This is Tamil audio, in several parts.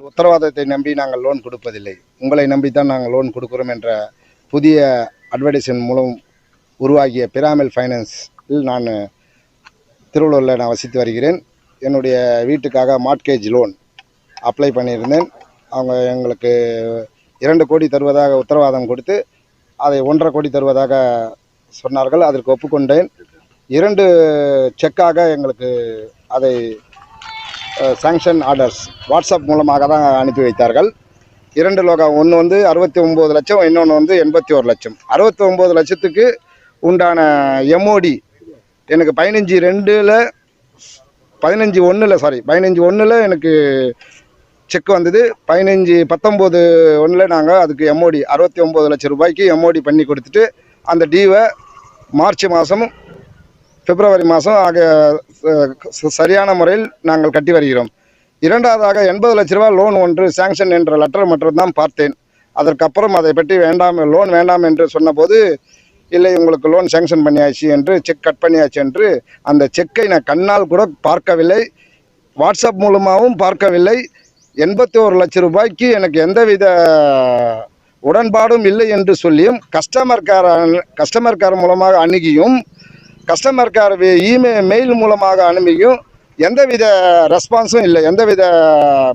உத்தரவாதத்தை நம்பி நாங்கள் லோன் கொடுப்பதில்லை, உங்களை நம்பித்தான் நாங்கள் லோன் கொடுக்குறோம் என்ற புதிய அட்வர்டைஸ்மெண்ட் மூலம் உருவாகிய பிராமல் ஃபைனான்ஸில் நான் திருவள்ளூரில் நான் வசித்து வருகிறேன். என்னுடைய வீட்டுக்காக மார்ட்கேஜ் லோன் அப்ளை பண்ணியிருந்தேன். அவங்க எங்களுக்கு 2 கோடி தருவதாக உத்தரவாதம் கொடுத்து அதை 1.5 கோடி தருவதாக சொன்னார்கள். அதற்கு ஒப்புக்கொண்டேன். 2 செக்காக எங்களுக்கு அதை சாங்ஷன் ஆர்டர்ஸ் வாட்ஸ்அப் மூலமாக தான் அனுப்பி வைத்தார்கள். 2 லோகா, ஒன்று வந்து 69 லட்சம், இன்னொன்று வந்து 81 லட்சம். 69 லட்சத்துக்கு உண்டான எம்ஓடி எனக்கு 15/1 எனக்கு செக் வந்தது. 15/19/1 நாங்கள் அதுக்கு எம்ஓடி 69 லட்சம் ரூபாய்க்கு எம்ஓடி பண்ணி கொடுத்துட்டு அந்த டீவை மார்ச் மாதம் பிப்ரவரி மாதம் ஆக சரியான முறையில் நாங்கள் கட்டி வருகிறோம். 2வதாக 80 லட்ச ரூபா லோன் ஒன்று சாங்ஷன் என்ற லெட்டர் மட்டும்தான் பார்த்தேன். அதற்கப்புறம் அதை பற்றி லோன் வேண்டாம் என்று சொன்னபோது, இல்லை உங்களுக்கு லோன் சாங்ஷன் பண்ணியாச்சு என்று, செக் கட் பண்ணியாச்சு என்று, அந்த செக்கை நான் கண்ணால் கூட பார்க்கவில்லை, வாட்ஸ்அப் மூலமாகவும் பார்க்கவில்லை. 81 லட்சம் ரூபாய்க்கு எனக்கு எந்தவித உடன்பாடும் இல்லை என்று சொல்லியும் கஸ்டமர் கேர் மூலமாக அணுகியும் கஸ்டமர் கேர் மெயில் மூலமாக அனுப்பியும் எந்தவித ரெஸ்பான்ஸும் இல்லை, எந்தவித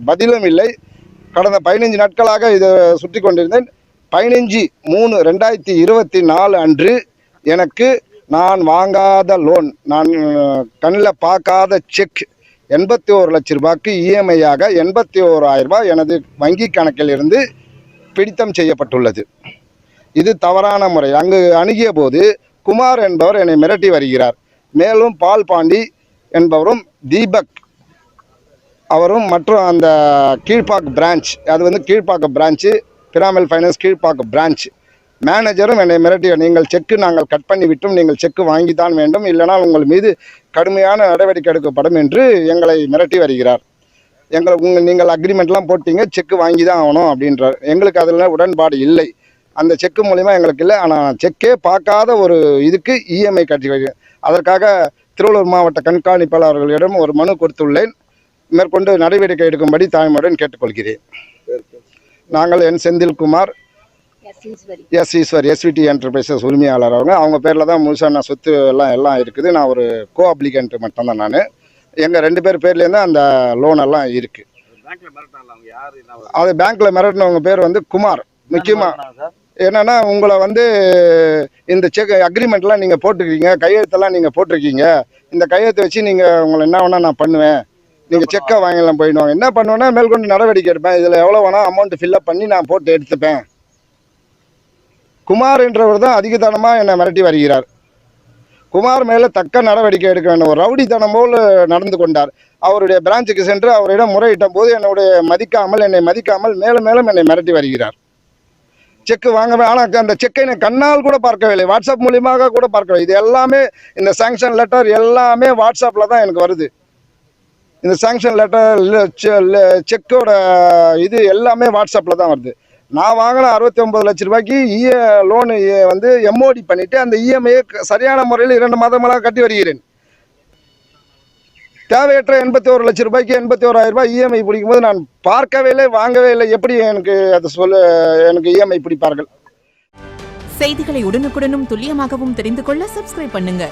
பதிலும் இல்லை. கடந்த 15 நாட்களாக இதை சுற்றி கொண்டிருந்தேன். 15/3/2024 அன்று எனக்கு நான் வாங்காத லோன், நான் கண்ணில் பார்க்காத செக் 81 லட்சம் ரூபாய்க்கு இஎம்ஐயாக 81,000 ரூபாய் எனது வங்கி கணக்கில் இருந்து பிடித்தம் செய்யப்பட்டுள்ளது. இது தவறான முறை. அங்கு அணுகிய போது குமார் என்பவர் என்னை மிரட்டி வருகிறார். மேலும் பால் பாண்டி என்பவரும், தீபக் அவரும், மற்றும் அந்த கீழ்ப்பாக்கு பிரான்ச், அது வந்து Kilpauk branch, Piramal finance Kilpauk branch மேனேஜரும் என்னை மிரட்டி, நீங்கள் செக்கு நாங்கள் கட் பண்ணி விட்டும், நீங்கள் செக்கு வாங்கித்தான் வேண்டும், இல்லைனால் உங்கள் மீது கடுமையான நடவடிக்கை எடுக்கப்படும் என்று எங்களை மிரட்டி வருகிறார். நீங்கள் அக்ரிமெண்ட்லாம் போட்டீங்க, செக்கு வாங்கி தான் ஆகணும் அப்படின்றார். எங்களுக்கு அதில் உடன்பாடு இல்லை. அந்த செக்கு மூலிமா எங்களுக்கு இல்லை. ஆனால் செக்கே பார்க்காத ஒரு இதுக்கு இஎம்ஐ கட்டி வைக்கிறேன். அதற்காக திருவள்ளூர் மாவட்ட கண்காணிப்பாளர்களிடம் ஒரு மனு கொடுத்துள்ளேன். மேற்கொண்டு நடவடிக்கை எடுக்கும்படி தாய்மையுடன் கேட்டுக்கொள்கிறேன். நாங்கள் என் Senthilkumar, S Eswar, SVD enterprises உரிமையாளர். அவங்க பேரில் தான் முழுசான சொத்து எல்லாம் இருக்குது. நான் ஒரு கோ அப்ளிகண்ட் மட்டும்தான். நான் எங்கள் 2 பேர் பேர்லேருந்து அந்த லோன் எல்லாம் இருக்குது. அது பேங்க்கில் மிரட்டினவங்க பேர் வந்து குமார். முக்கியமாக என்னென்னா, உங்களை வந்து இந்த செக் அக்ரிமெண்ட்லாம் நீங்கள் போட்டிருக்கீங்க, கையெழுத்தெல்லாம் நீங்கள் போட்டிருக்கீங்க, இந்த கையெழுத்தை வச்சு நீங்கள் உங்களை என்ன வேணால் நான் பண்ணுவேன், நீங்கள் செக்கை வாங்கலாம் போயிடுவாங்க, என்ன பண்ணுவேன்னா மேற்கொண்டு நடவடிக்கை எடுப்பேன், இதில் எவ்வளோ வேணால் அமௌண்ட் ஃபில்லப் பண்ணி நான் போட்டு எடுத்துப்பேன். குமார் என்றவர் தான் அதிகத்தனமாக என்னை மிரட்டி வருகிறார். குமார் மேலே தக்க நடவடிக்கை எடுக்க வேண்டும். ஒரு ரவுடித்தனம் போல் நடந்து கொண்டார். அவருடைய பிரான்ச்சுக்கு சென்று அவரிடம் முறையிட்ட போது என்னை மதிக்காமல் மேலும் மேலும் என்னை மிரட்டி வருகிறார். செக்கு வாங்கவே, ஆனால் அந்த செக்கை நான் கண்ணால் கூட பார்க்கவில்லை, வாட்ஸ்அப் மூலியமாக கூட பார்க்கவில்லை. இது எல்லாமே இந்த சாங்ஷன் லெட்டர் எல்லாமே வாட்ஸ்அப்பில் தான் எனக்கு வருது. இந்த சாங்ஷன் லெட்டர், செக்கோட இது எல்லாமே வாட்ஸ்அப்பில் தான் வருது. நான் வாங்கின 69 லட்சம் ரூபாய்க்கு லோனு வந்து எம்ஓடி பண்ணிவிட்டு அந்த இஎம்ஐயை சரியான முறையில் 2 மாதங்களாக கட்டி வருகிறேன். தேவையற்ற 81 லட்சம் ரூபாய்க்கு 81,000 ரூபாய் இஎம்ஐ பிடிக்கும்போது நான் பார்க்கவே இல்லை, வாங்கவே இல்லை. எப்படி எனக்கு எனக்கு இஎம்ஐ பிடிப்பார்கள்? செய்திகளை உடனுக்குடனும் துல்லியமாகவும் தெரிந்து கொள்ள சப்ஸ்கிரைப் பண்ணுங்க.